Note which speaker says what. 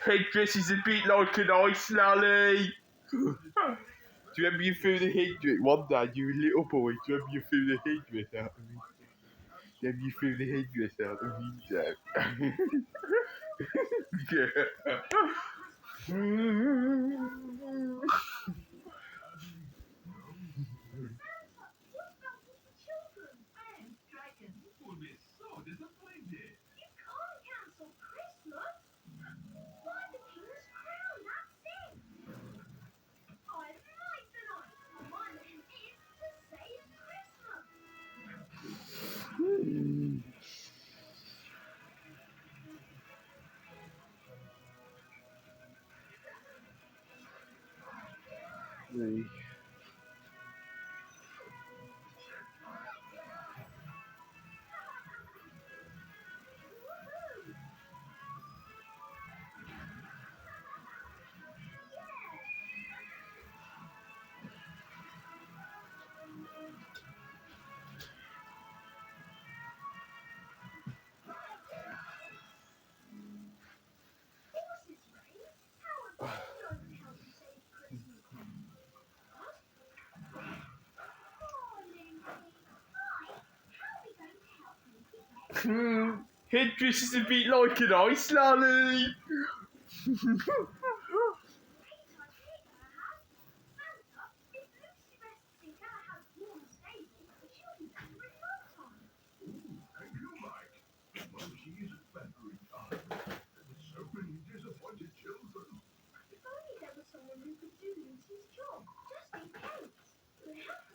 Speaker 1: Headdress is a bit like an ice lolly. Do you remember you threw the headdress one day? You were a little boy. Do you remember you threw the headdress out of me? Do you remember you threw the headdress out the window? Yeah.
Speaker 2: Will be so disappointed. You can't cancel Christmas. Buy the King's Crown, that's it. I like the night. My name is to save
Speaker 1: Me.
Speaker 2: horses race. How would they know how to save Christmas? Huh? Oh, Lucy. Right. How are we going to help Lucy get
Speaker 1: Headdress is a bit like an ice lolly.
Speaker 2: great idea, Galahad. Santa, if Lucy rests in Galahad's warm stable, she'll be better in no time.
Speaker 3: Thank you, Mike. Well, she isn't better in time. There were so many disappointed children.
Speaker 2: If only there was someone who could do Lucy's job, just in case. We'll have